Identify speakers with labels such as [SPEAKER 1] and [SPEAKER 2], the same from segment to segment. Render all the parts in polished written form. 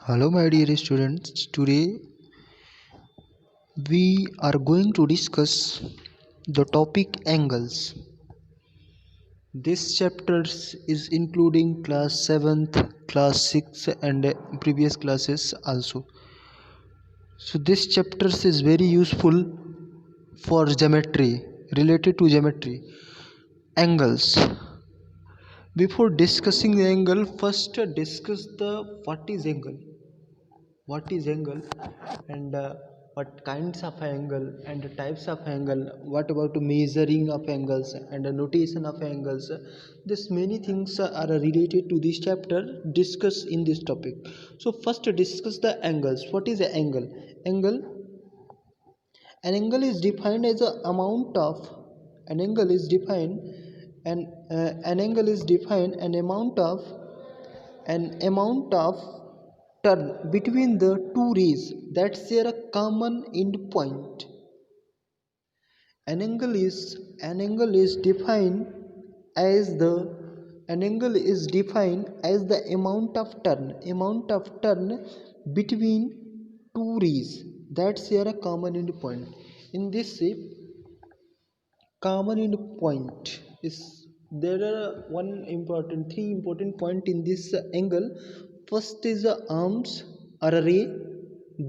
[SPEAKER 1] Hello, my dear students. Today we are going to discuss the topic angles. This chapter is including class 7th, class 6th, and previous classes also. So, this chapter is very useful for geometry, related to geometry. Angles. Before discussing the angle, first discuss the what is angle and what kinds of angle and types of angle, what about measuring of angles and the notation of angles. This many things are related to this chapter discuss in this topic. So first discuss the angles. What is an angle? An angle is defined as a amount of an angle is defined and an angle is defined an amount of turn between the two rays that share a common endpoint. An angle is defined as the amount of turn between two rays that share a common endpoint. In this shape, common endpoint is there are three important point in this angle. First is the arms or a ray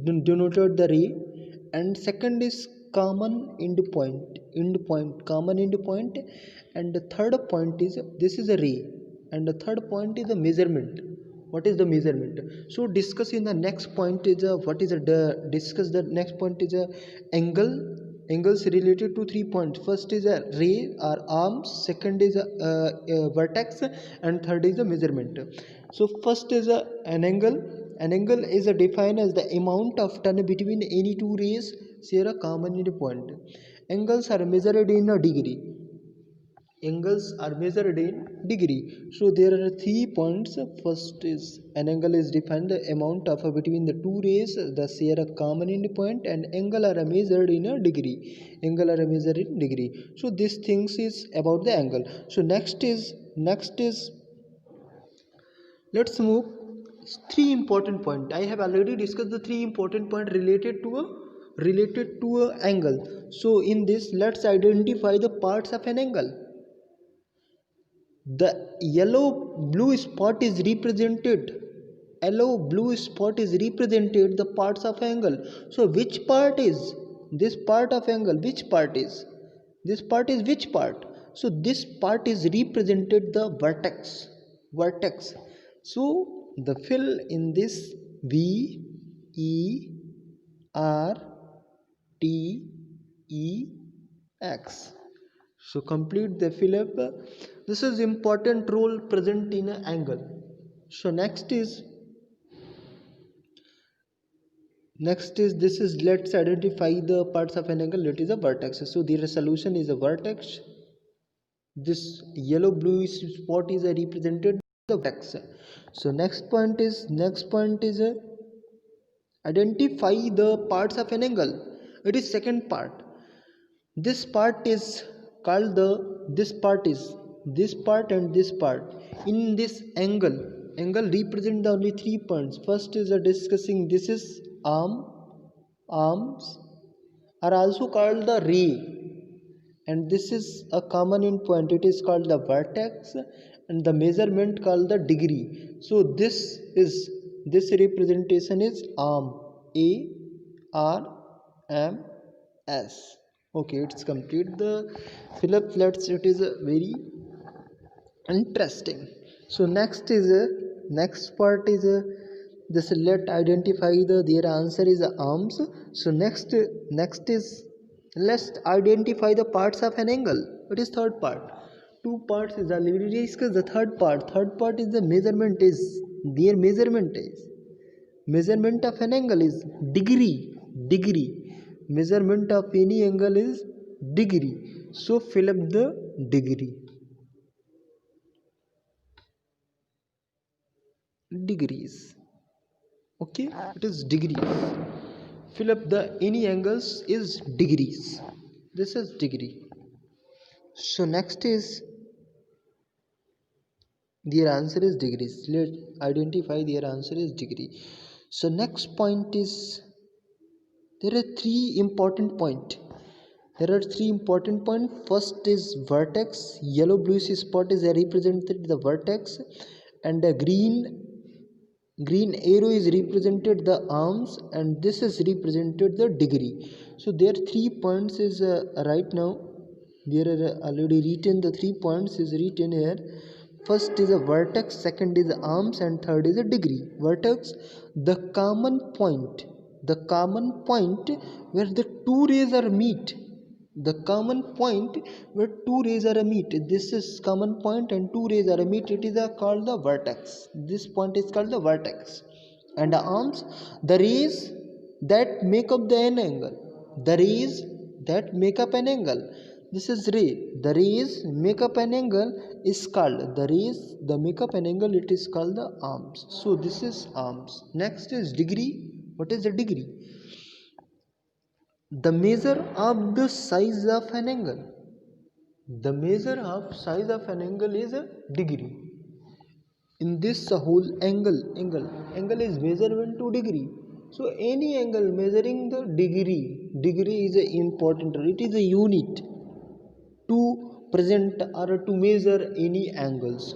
[SPEAKER 1] denoted the ray, and second is common endpoint, and the third point is this is a ray, and the third point is the measurement. What is the measurement? So discuss in the next point is what is the discuss the next point is angle. Angles related to 3 points. First is a ray or arms, second is a vertex, and third is a measurement. So first is an angle is defined as the amount of turn between any two rays share a common endpoint. Angles are measured in a degree. So there are 3 points. First is an angle is defined the amount of between the two rays that share a common endpoint, and angle are measured in a degree. So these things is about the angle. So next is let's move three important point. I have already discussed the three important point related to a angle. So in this, let's identify the parts of an angle. The yellow blue spot is represented the parts of angle. So which part is this part of angle? Which part? So this part is represented the vertex. So the fill in this V E R T E X. So complete the fill up. This is important role present in an angle. So next is this is let's identify the parts of an angle. It is a vertex. So the solution is a vertex. This yellow blue spot is represented the vertex. So next point is identify the parts of an angle. It is second part. This part is called this part and this part. In this angle represent the only 3 points. First is discussing this is arms are also called the ray, and this is a common end point. It is called the vertex, and the measurement called the degree. So this representation is arm, ARMS. Okay, it's complete the fill up. It is very interesting. So next part is this let identify their answer is arms. So next is let's identify the parts of an angle. It is third part. Two parts is already discussed. The third part is the measurement of an angle is degree. Measurement of any angle is degree. So fill up the degrees. Okay, it is degrees. Fill up the any angles is degrees. This is degree. So next is their answer is degrees. Let identify their answer is degree. So next point is, there are three important point. There are three important points. First is vertex. Yellow bluish spot is represented the vertex, and the green arrow is represented the arms, and this is represented the degree. So there three points is right now there are already written, the 3 points is written here. First is a vertex, second is arms, and third is a degree. Vertex, the common point where the two rays are meet, the common point where two rays are meet, this is common point and two rays are meet, it is called the vertex. This point is called the vertex. And the arms, the rays that make up the an angle, the rays that make up an angle, this is ray, the rays make up an angle is called, the rays the make up an angle, it is called the arms. So this is arms. Next is degree. What is the degree? The measure of the size of an angle. The measure of size of an angle is a degree. In this whole angle is measured in 2 degree. So any angle measuring the degree is a important, it is a unit to present or to measure any angles.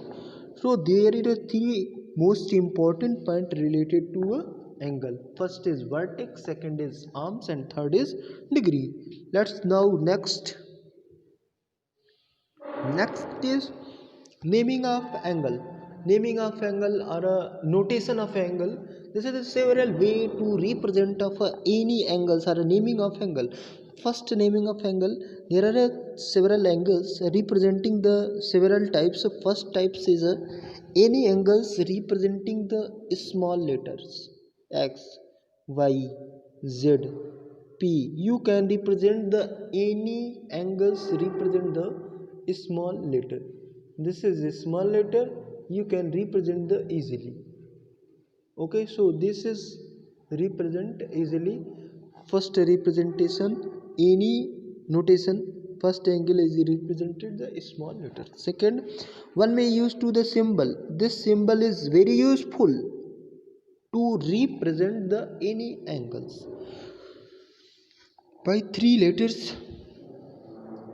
[SPEAKER 1] So there are three most important point related to a angle. First is vertex, second is arms, and third is degree. Let's now next is naming of angle. Naming of angle or a notation of angle. This is a several way to represent of any angles or a naming of angle. First, naming of angle, there are several angles representing the several types. First types is any angles representing the small letters x, y, z, p. You can represent the any angles represent the small letter. This is a small letter, you can represent the easily. Okay, so this is represent easily. First representation, any notation, first angle is represented the small letter. Second, one may use to the symbol. This symbol is very useful to represent the any angles by 3 letters,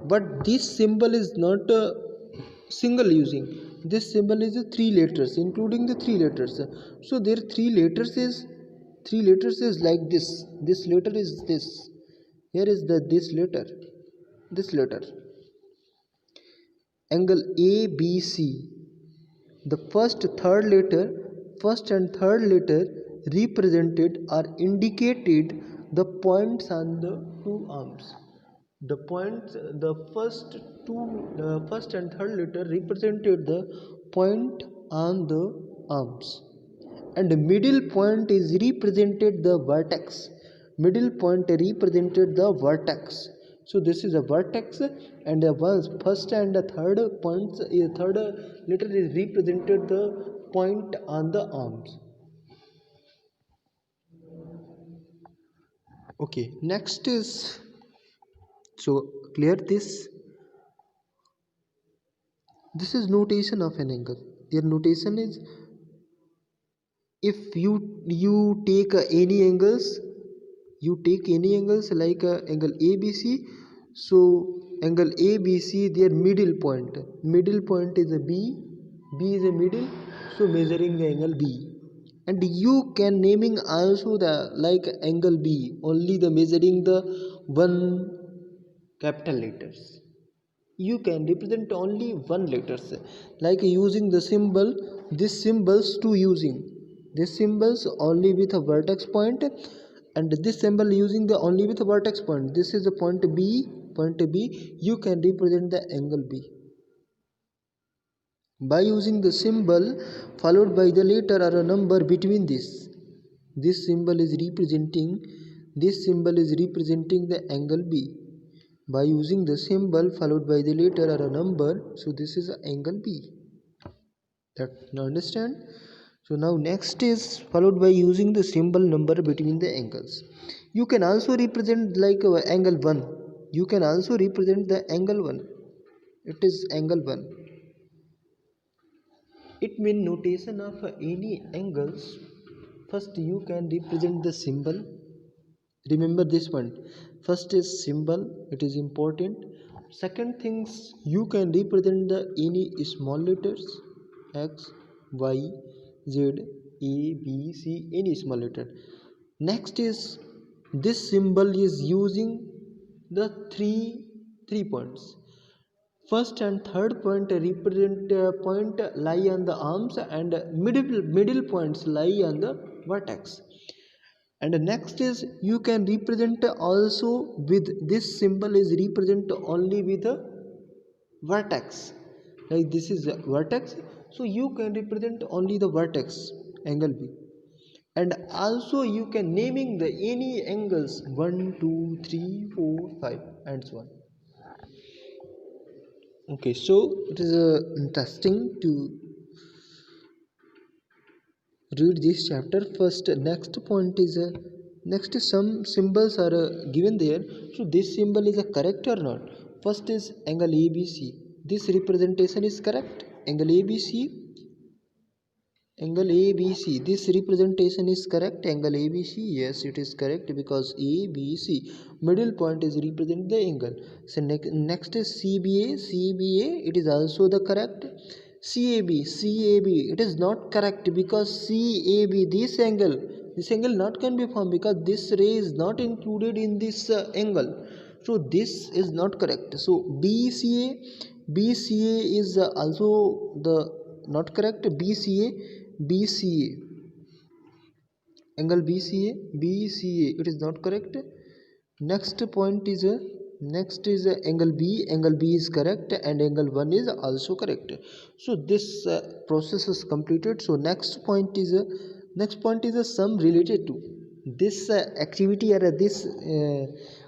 [SPEAKER 1] but this symbol is not single using. This symbol is 3 letters, including the 3 letters. So there 3 letters is like this. This letter is this. Here is this letter. This letter. Angle ABC. The first and third letter represented or indicated the points on the two arms. The first and third letter represented the point on the arms, and the middle point is represented the vertex. Middle point represented the vertex. So this is a vertex, and the first and the third points, third letter is represented the point on the arms. Okay, next is, so clear this is notation of an angle. Their notation is, if you take any angles, like angle ABC. So angle ABC, their middle point is a B is a middle, so measuring the angle B. And you can naming also the like angle B, only the measuring the one capital letters. You can represent only one letters, like using the symbol, this symbols to using this symbols only with a vertex point, and this symbol using the only with a vertex point. This is the point B. You can represent the angle B by using the symbol followed by the letter or a number between this. This symbol is representing the angle B by using the symbol followed by the letter or a number. So this is angle B. That now understand. So now next is followed by using the symbol number between the angles. You can also represent like angle 1. You can also represent the angle 1. It is angle 1. It means notation of any angles. first you can represent the symbol. Remember this one. First is symbol, it is important. Second things, you can represent the any small letters, x, y, z, a, b, c, any small letter. Next is, this symbol is using the three points. First and third point represent point lie on the arms, and middle points lie on the vertex. And next is, you can represent also with this symbol is represent only with a vertex, like this is a vertex, so you can represent only the vertex, angle b. And also you can naming the any angles 1 2 3 4 5 and so on. Okay, so it is interesting to read this chapter. First, next point is next is some symbols are given there. So this symbol is a correct or not? First is angle ABC. This representation is correct. Angle ABC, angle ABC, this representation is correct. Angle ABC, yes, it is correct, because ABC middle point is represent the angle. So next is CBA. CBA, it is also the correct. CAB, CAB, it is not correct, because CAB, this angle not can be formed, because this ray is not included in this angle, so this is not correct. So BCA, BCA is also the not correct. BCA, BCA, angle BCA, BCA, it is not correct. Next point is angle B. Angle B is correct, and angle 1 is also correct. So this process is completed. So next point is a sum related to this activity, or this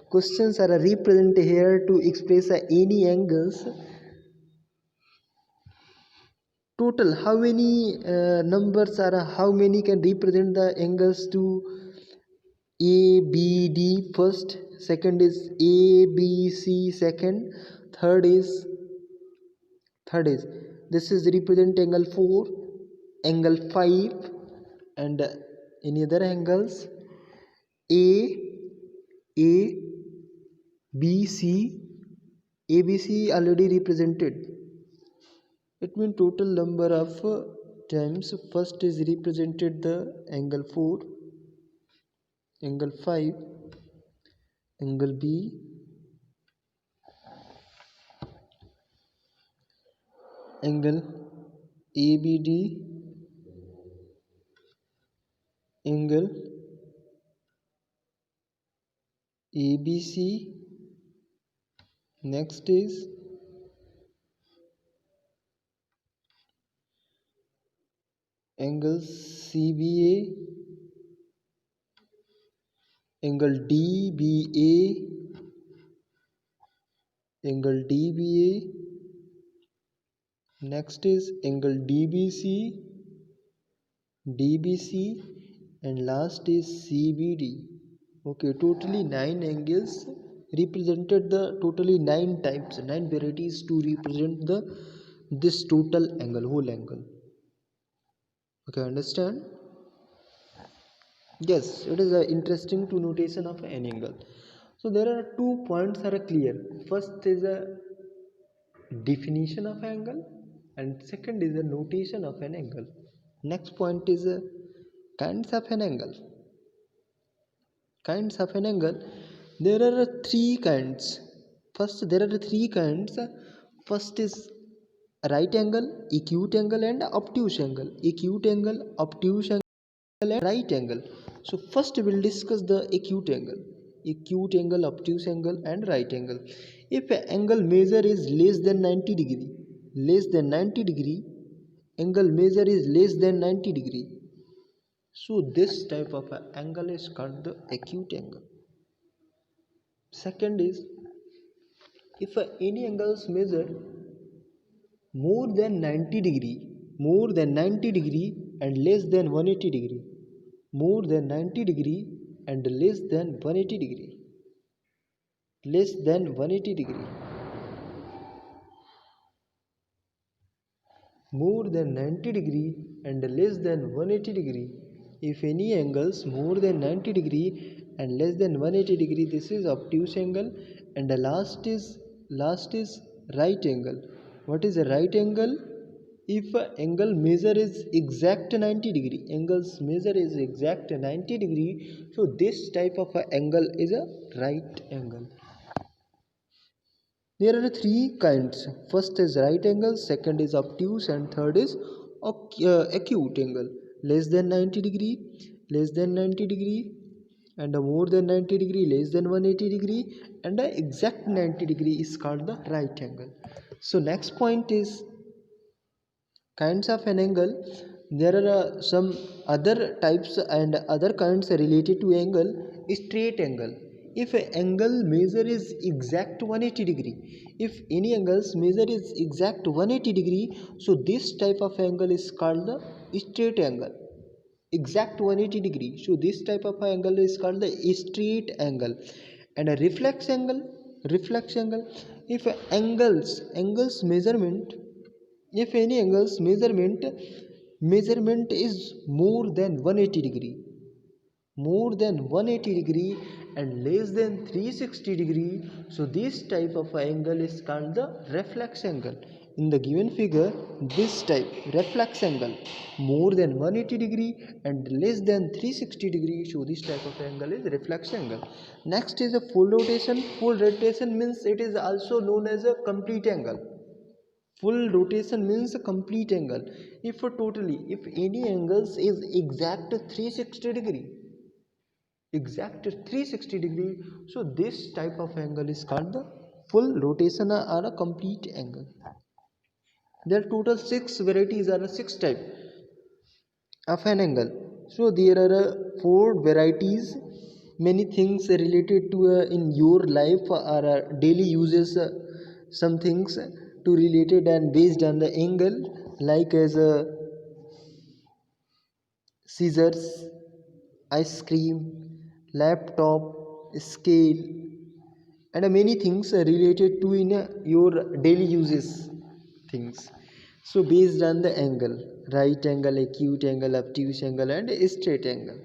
[SPEAKER 1] questions are represented here to express any angles. Total how many numbers are, how many can represent the angles to ABD first, second is ABC second, third is this is represent angle 4, angle 5, and any other angles A, A, B, C. ABC already represented. It means total number of times. First is represented the angle 4, angle 5, angle B, angle ABD, angle ABC. Next is angle CBA, angle DBA, angle DBA. Next is angle DBC, DBC, and last is CBD. Okay, totally 9 angles represented, the totally 9 types, 9 varieties to represent the this total angle, whole angle. Okay, understand? Yes, it is interesting to notation of an angle. So there are 2 points are clear. First is a definition of angle, and second is a notation of an angle. Next point is kinds of an angle. Kinds of an angle, there are 3 kinds. First, there are 3 kinds. First is right angle, acute angle, and obtuse angle. Acute angle, obtuse angle, and right angle. So first we will discuss the acute angle. Acute angle, obtuse angle, and right angle. If angle measure is less than 90 degree, angle measure is less than 90 degree, so this type of angle is called the acute angle. Second is, if any angles measure more than 90 degree, and less than 180 degree, more than 90 degree and less than 180 degree, less than 180 degree, more than 90 degree and less than 180 degree, If any angles more than 90 degree and less than 180 degree, this is obtuse angle. And the last is right angle. What is a right angle? If angle measure is exact 90 degree, angles measure is exact 90 degree, so this type of a angle is a right angle. There are three kinds. First is right angle, second is obtuse, and third is acute angle. Less than 90 degree, less than 90 degree, and more than 90 degree, less than 180 degree, and the exact 90 degree is called the right angle. So next point is kinds of an angle. There are some other types and other kinds related to angle. Straight angle. If an angle measure is exact 180 degree, if any angles measure is exact 180 degree, so this type of angle is called the straight angle. Exact 180 degree, so this type of angle is called the straight angle. And a reflex angle. If angles measurement, if any angle's measurement is more than 180 degree, more than 180 degree and less than 360 degree, so this type of angle is called the reflex angle. In the given figure, this type reflex angle more than 180 degree and less than 360 degree, so this type of angle is reflex angle. Next is a full rotation. Full rotation means it is also known as a complete angle. Full rotation means a complete angle. If any angles is exact 360 degree, exact 360 degree, so this type of angle is called the full rotation or a complete angle. There are total 6 varieties or 6 type of an angle. So there are 4 varieties. Many things related to in your life or daily uses, some things to related and based on the angle, like as scissors, ice cream, laptop, scale, and many things related to in your daily uses things. So based on the angle, right angle, acute angle, obtuse angle, and straight angle.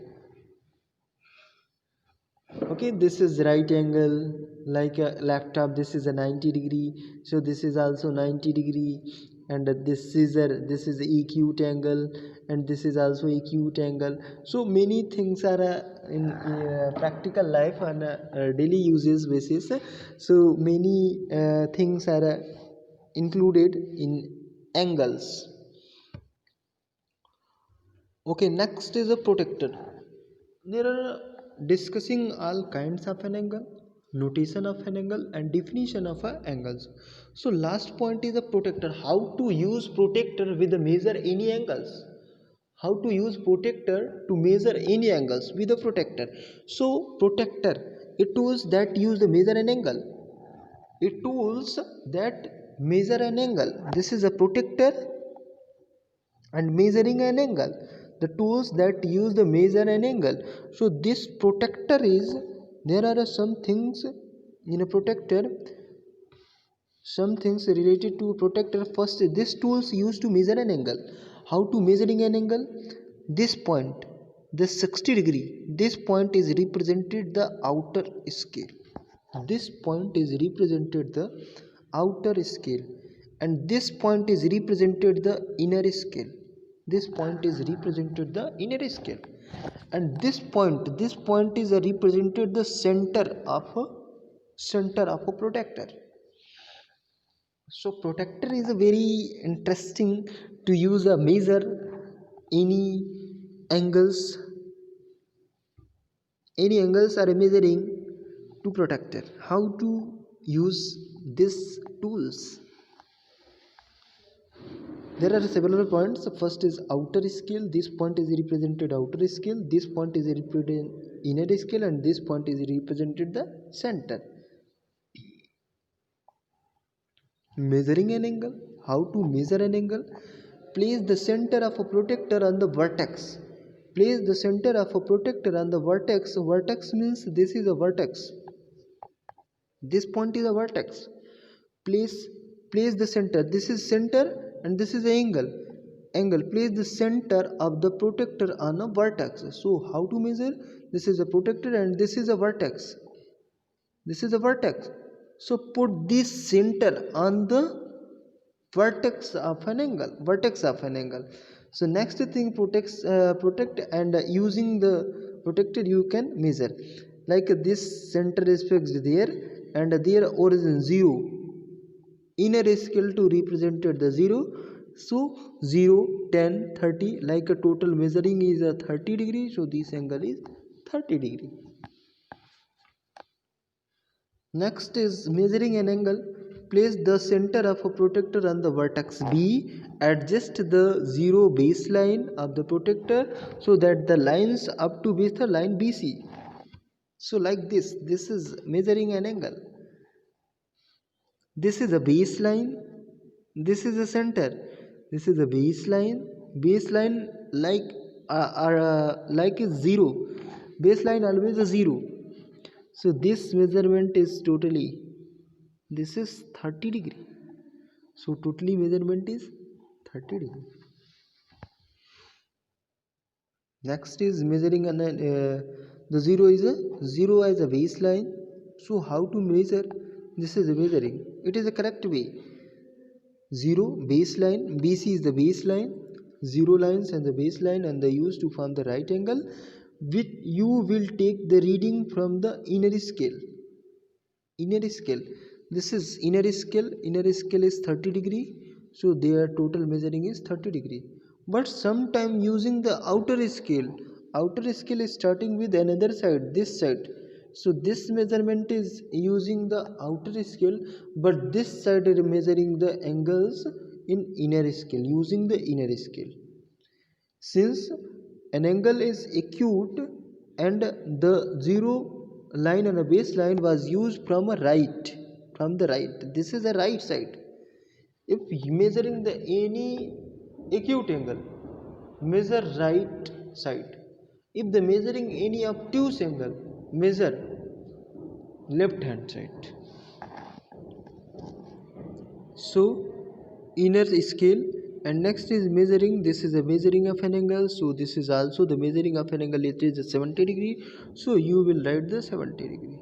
[SPEAKER 1] Okay, this is right angle. Like a laptop, this is a 90 degree, so this is also 90 degree. And this scissor, this is acute angle, and this is also acute angle. So many things are in practical life and daily uses basis, so many things are included in angles. Okay, next is a protector. There are discussing all kinds of an angle, notation of an angle, and definition of angles. So last point is a protector. How to use protector with the measure any angles. How to use protector to measure any angles with a protector. So protector, it tools that use the measure an angle. It tools that measure an angle. This is a protector and measuring an angle, the tools that use the measure an angle. So this protector is, there are some things in a protector, some things related to protector. First, this tools used to measure an angle. How to measuring an angle? This point, this 60 degree, this point is represented the outer scale. This point is represented the outer scale, and this point is represented the inner scale. This point is represented the inner scale, and this point is represented the center of a protector. So protector is a very interesting to use a measure any angles. Any angles are measuring to protector. How to use these tools? There are several points. First is outer scale. This point is represented outer scale. This point is represented inner scale, and this point is represented the center. Measuring an angle. How to measure an angle? Place the center of a protector on the vertex. Place the center of a protector on the vertex. Vertex means this is a vertex. This point is a vertex. Place the center. This is center and this is the angle. angle, place the center of the protractor on a vertex. So how to measure? This is a protractor and this is a vertex. This is a vertex. So put this center on the vertex of an angle. So next thing, protect, and using the protector you can measure. Like this center is fixed there and their origin 0, inner scale to represent the 0. So 0, 10, 30, like a total measuring is a 30 degree, so this angle is 30 degree. Next is measuring an angle. Place the center of a protractor on the vertex B. Adjust the 0 baseline of the protractor so that the lines up to base the line BC. So like this is measuring an angle. This is a baseline. This is a center. This is a baseline. Baseline like is 0. Baseline always a 0. So this measurement is totally, this is 30 degree. So totally measurement is 30 degree. Next is measuring the 0 is a 0 as a baseline. So how to measure? This is a measuring. It is a correct way. 0 baseline, BC is the baseline, 0 lines and the baseline and the used to form the right angle. Which you will take the reading from the inner scale. This is inner scale is 30 degree, so their total measuring is 30 degree. But sometime using the outer scale is starting with another side, this side. So this measurement is using the outer scale, but this side is measuring the angles in inner scale, using the inner scale. Since an angle is acute and the 0 line and a baseline was used from the right, this is the right side. If measuring the any acute angle, measure right side. If the measuring any obtuse angle, measure left hand side. So inner scale. And next is measuring. This is a measuring of an angle, so this is also the measuring of an angle. It is 70 degree, so you will write the 70 degree.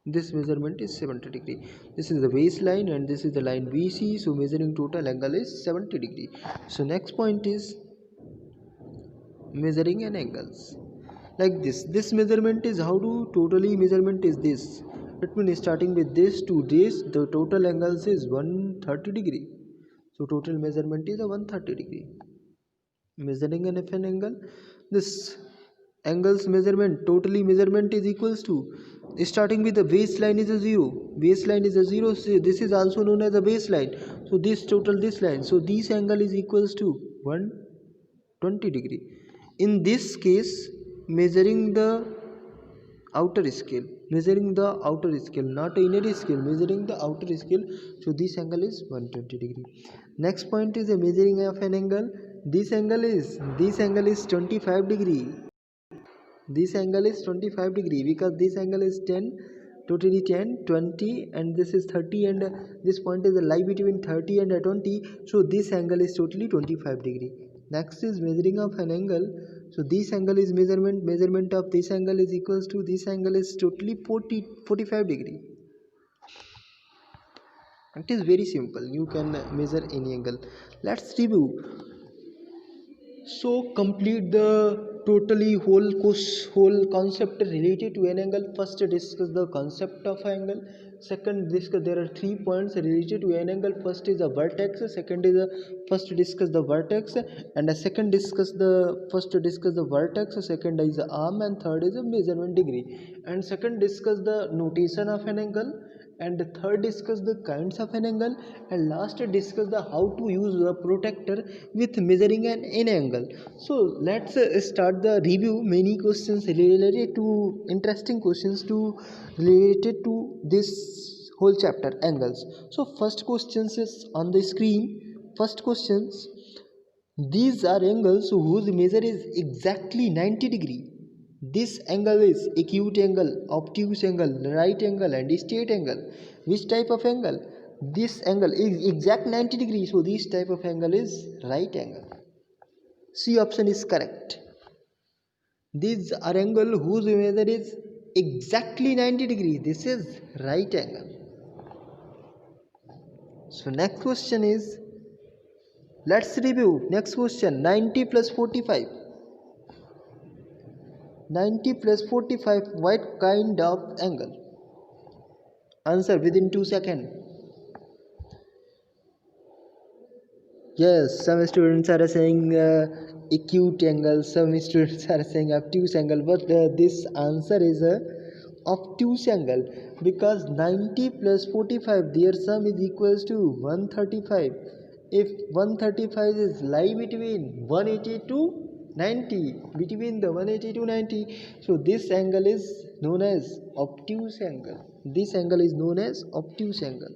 [SPEAKER 1] This measurement is 70 degree. This is the baseline and this is the line BC, so measuring total angle is 70 degree. So next point is measuring an angles. Like this measurement is how to totally measurement is this. It means starting with this to this, the total angles is 130 degree. So total measurement is a 130 degree. Measuring an angle. This angles measurement, totally measurement is equals to, starting with the baseline is a 0. Baseline is a 0. So this is also known as a baseline. So this total this line. So this angle is equals to 120 degree. In this case, measuring the outer scale, not inner scale, measuring the outer scale. So this angle is 120 degree. Next point is a measuring of an angle. This angle is 25 degree. This angle is 25 degree because this angle is 10, totally 10, 20, and this is 30, and this point is the lie between 30 and 20. So this angle is totally 25 degree. Next is measuring of an angle. So this angle is measurement of this angle is equals to, this angle is totally 45 degree. It is very simple. You can measure any angle. Let's review. So complete the totally whole concept related to an angle. First discuss the concept of angle. Second discuss, there are 3 points related to an angle. First is a vertex, second is first discuss the vertex, and second discuss the vertex, second is the arm, and third is a measurement degree, and second discuss the notation of an angle, and third discuss the kinds of an angle, and last discuss the how to use the protractor with measuring an angle. So let's start the review. Many questions related to interesting questions to related to this whole chapter, angles. So first questions is on the screen. First questions: these are angles whose measure is exactly 90 degree. This angle is acute angle, obtuse angle, right angle, and straight angle. Which type of angle? this angle is exact 90 degrees, so this type of angle is right angle. C option is correct. These are angle whose measure is exactly 90 degrees. This is right angle. So next question is, let's review. Next question, 90 plus 45. 90 plus 45, what kind of angle? Answer within 2 seconds. Yes, some students are saying acute angle, some students are saying obtuse angle, but this answer is obtuse angle, because 90 plus 45, their sum is equals to 135. If 135 is lie between 180 to 90, between the 180 to 90, so this angle is known as obtuse angle. This angle is known as obtuse angle.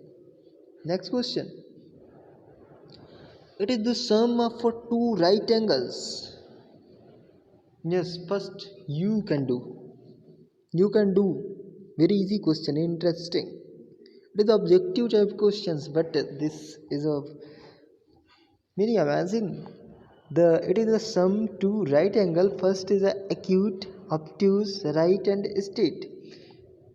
[SPEAKER 1] Next question. It is the sum of two right angles. Yes, first you can do. You can do. Very easy question, interesting. It is objective type questions, but this is of very amazing. It is the sum two right angle. First is acute, obtuse, right, and straight.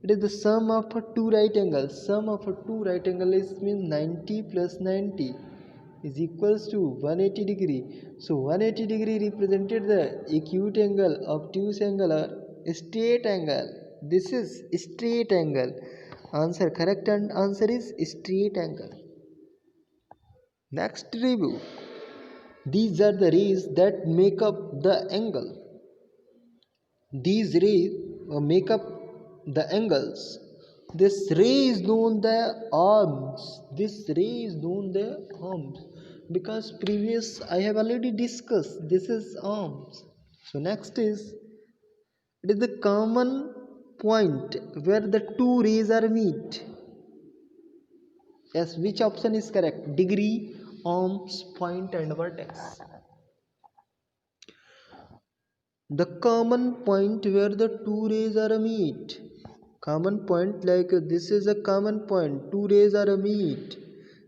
[SPEAKER 1] It is the sum of two right angles. Sum of two right angle is means 90 plus 90 is equals to 180 degree. So 180 degree represented the acute angle, obtuse angle, or straight angle. This is straight angle. Answer correct, and answer is straight angle. Next review. These are the rays that make up the angle. These rays make up the angles. This ray is known the arms. This ray is known the arms, because previous I have already discussed. This is arms. So next is, it is the common point where the two rays are meet. Yes, which option is correct? Degree, arms, point, and vertex. The common point where the two rays are meet. Common point, like this is a common point. Two rays are meet.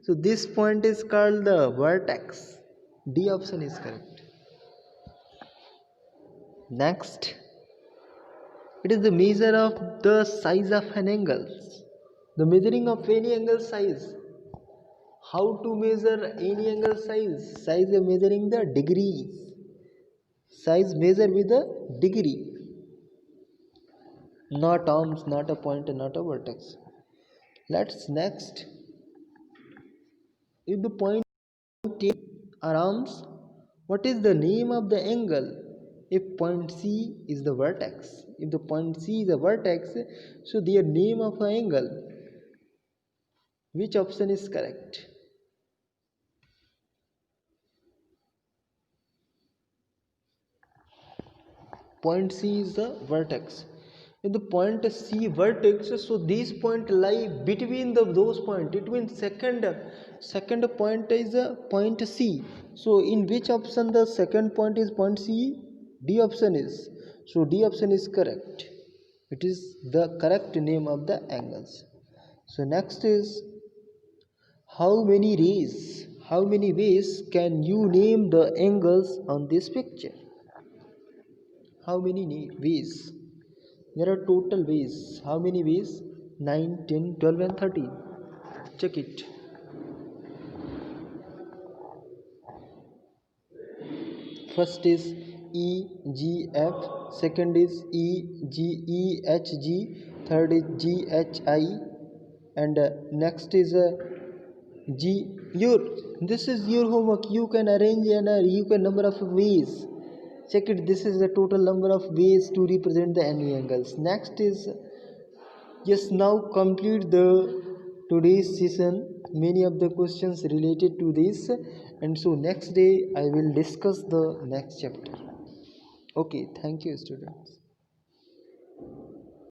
[SPEAKER 1] So this point is called the vertex. D option is correct. Next, it is the measure of the size of an angle. The measuring of any angle size. How to measure any angle size? Size is measuring the degrees. Size measure with a degree, not arms, not a point, not a vertex. Let's next. If the point are arms, what is the name of the angle? If point C is the vertex, if the point C is a vertex, so their name of an angle. Which option is correct? Point C is the vertex. If the point C vertex, so these point lie between those points. It means second point is point C. So in which option the second point is point C? D option is. So D option is correct. It is the correct name of the angles. So next is, how many ways can you name the angles on this picture? How many ways? There are total ways. How many ways? 9, 10, 12 and 13. Check it. First is E, G, F. Second is E, G, E, H, G. Third is G, H, I. And next is G. This is your homework. You can arrange and you can number of ways. Check it. This is the total number of ways to represent the any angles. Next is, yes, now complete the today's session. Many of the questions related to this, and so next day I will discuss the next chapter. Okay, thank you, students.